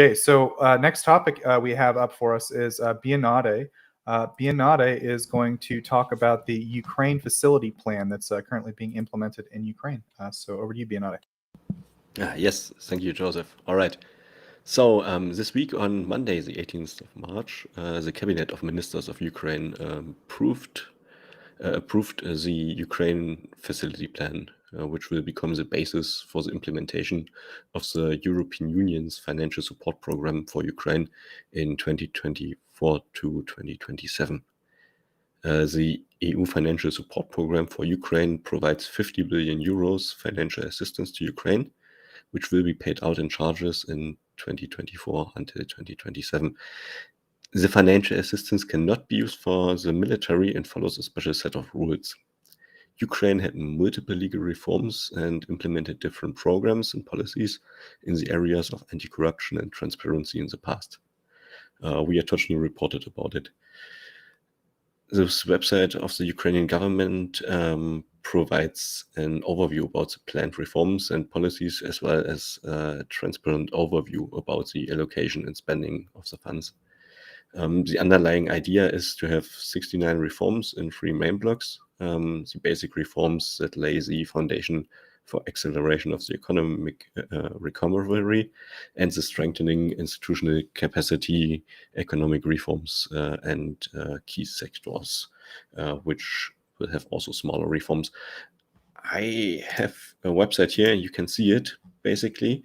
Okay, so next topic we have up for us is Bionade. Bionade is going to talk about the Ukraine facility plan that's currently being implemented in Ukraine. So over to you, Bionade. Yes, thank you, Joseph. All right. So this week on Monday, the 18th of March, the Cabinet of Ministers of Ukraine approved the Ukraine facility plan, which will become the basis for the implementation of the European Union's financial support program for Ukraine in 2024 to 2027. The EU financial support program for Ukraine provides 50 billion euros financial assistance to Ukraine, which will be paid out in charges in 2024 until 2027. The financial assistance cannot be used for the military and follows a special set of rules. Ukraine had multiple legal reforms and implemented different programs and policies in the areas of anti-corruption and transparency in the past. We at Tochnyi reported about it. This website of the Ukrainian government provides an overview about the planned reforms and policies, as well as a transparent overview about the allocation and spending of the funds. The underlying idea is to have 69 reforms in 3 main blocks. The basic reforms that lay the foundation for acceleration of the economic recovery and the strengthening institutional capacity, economic reforms, and key sectors, which will have also smaller reforms. I have a website here, you can see it basically.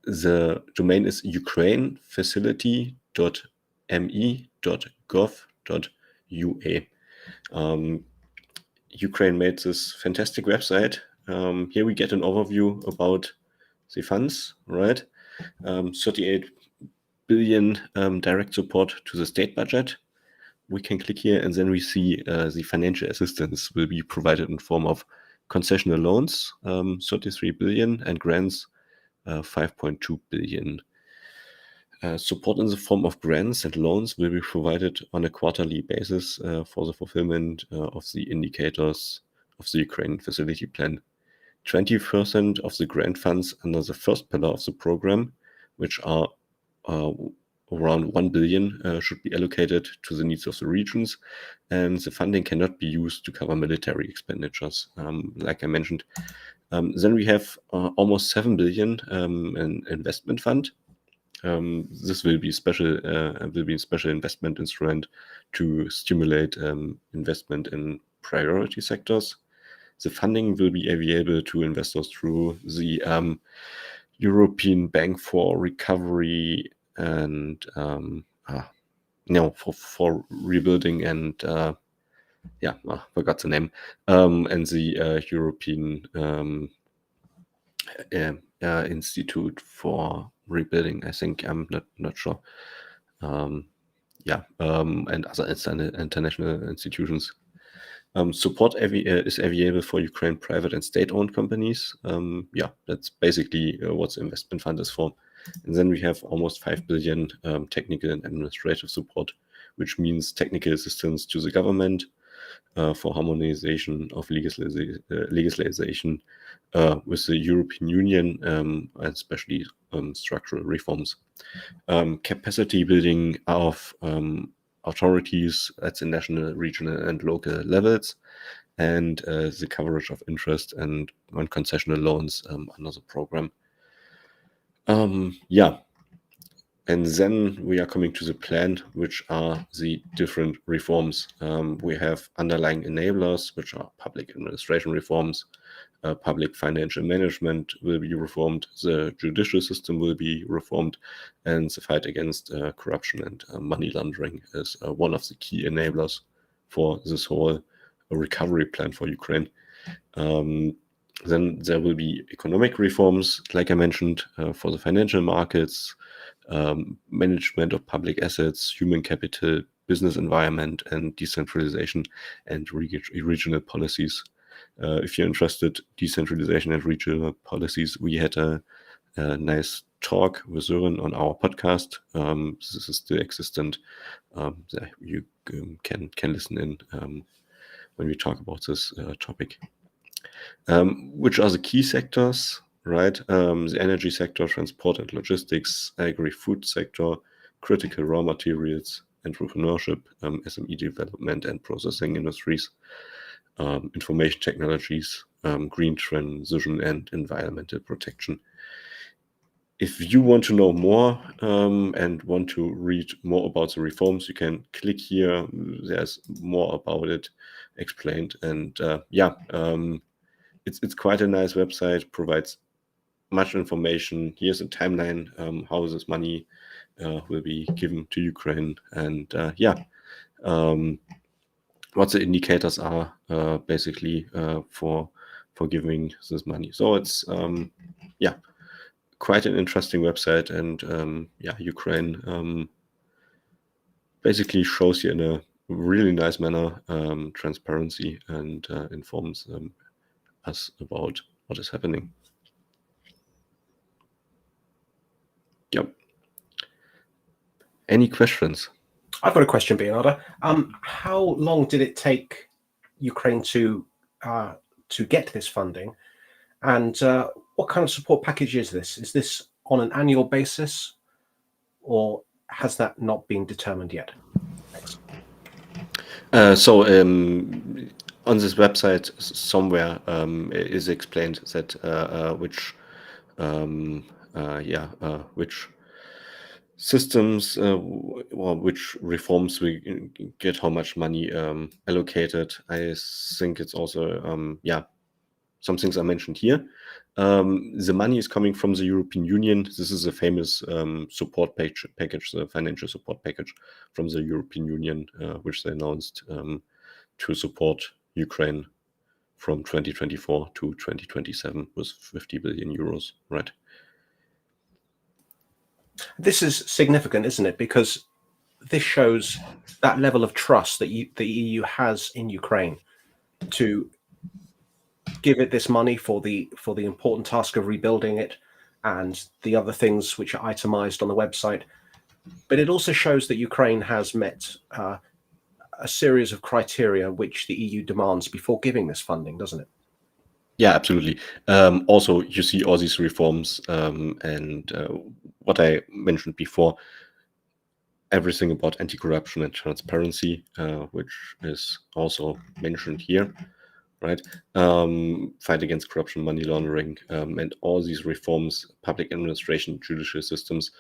The domain is ukrainefacility.me.gov.ua. Ukraine made this fantastic website. Here we get an overview about the funds, right? 38 billion direct support to the state budget. We can click here and then we see the financial assistance will be provided in form of concessional loans, 33 billion, and grants, 5.2 billion. Support in the form of grants and loans will be provided on a quarterly basis for the fulfillment of the indicators of the Ukraine facility plan. 20% of the grant funds under the first pillar of the program, which are around 1 billion, should be allocated to the needs of the regions, and the funding cannot be used to cover military expenditures, like I mentioned. Then we have almost 7 billion an investment fund. This will be a special investment instrument to stimulate investment in priority sectors. The funding will be available to investors through the European Bank for Recovery and for rebuilding and forgot the name, and the European Institute for Rebuilding, I think. I'm not sure. And other international institutions. Support is available for Ukraine private and state-owned companies. That's basically what the investment fund is for. And then we have almost 5 billion technical and administrative support, which means technical assistance to the government for harmonization of legislation with the European Union, and especially structural reforms. Capacity building of authorities at the national, regional, and local levels, and the coverage of interest and on concessional loans under the program. And then we are coming to the plan, which are the different reforms. We have underlying enablers, which are public administration reforms. Public financial management will be reformed. The judicial system will be reformed. And the fight against corruption and money laundering is one of the key enablers for this whole recovery plan for Ukraine. Then there will be economic reforms, like I mentioned, for the financial markets, management of public assets, human capital, business environment, and decentralization and regional policies. If you're interested, decentralization and regional policies, we had a nice talk with Sören on our podcast. This is still existent. You can listen in when we talk about this topic. Which are the key sectors? right? The energy sector, transport and logistics, agri-food sector, critical raw materials, entrepreneurship, SME development and processing industries, information technologies, green transition and environmental protection. If you want to know more and want to read more about the reforms, you can click here. There's more about it explained. And it's quite a nice website, provides much information. Here's a timeline, how this money will be given to Ukraine. And what the indicators are basically for giving this money. So it's quite an interesting website, and Ukraine basically shows you in a really nice manner transparency and informs us about what is happening. Yep. Any questions? I've got a question, Bionade. How long did it take Ukraine to get this funding, and what kind of support package is this? Is this on an annual basis, or has that not been determined yet? Thanks. On this website somewhere is explained that which systems or which reforms we get how much money allocated. I think it's also some things are mentioned here. The money is coming from the European Union. This is a famous support package, the financial support package from the European Union, which they announced to support Ukraine from 2024 to 2027 with 50 billion euros, right? This is significant, isn't it? Because this shows that level of trust that the EU has in Ukraine to give it this money for the important task of rebuilding it and the other things which are itemized on the website. But it also shows that Ukraine has met a series of criteria which the EU demands before giving this funding, doesn't it? Yeah, absolutely. Also, you see all these reforms and what I mentioned before, everything about anti-corruption and transparency, which is also mentioned here, right? Fight against corruption, money laundering, and all these reforms, public administration, judicial systems.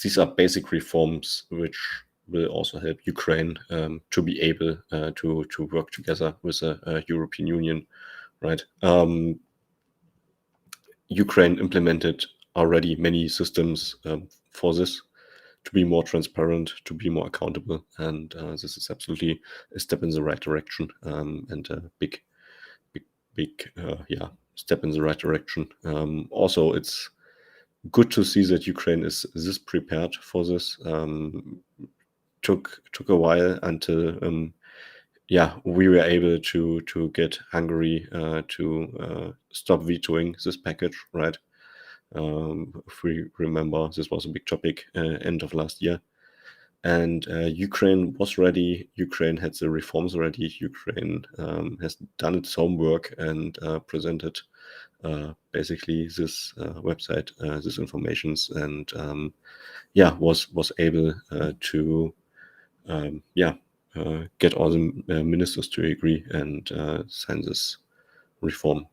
These are basic reforms which will also help Ukraine to be able to work together with the European Union, right? Ukraine implemented already many systems for this to be more transparent, to be more accountable, and this is absolutely a step in the right direction and a big step in the right direction. Also, it's good to see that Ukraine is this prepared for this. Took a while until we were able to get Hungary to stop vetoing this package, right? If we remember, this was a big topic end of last year. And Ukraine was ready. Ukraine had the reforms ready. Ukraine has done its homework and presented basically this website, this informations, and was able to get all the ministers to agree and sign this reform.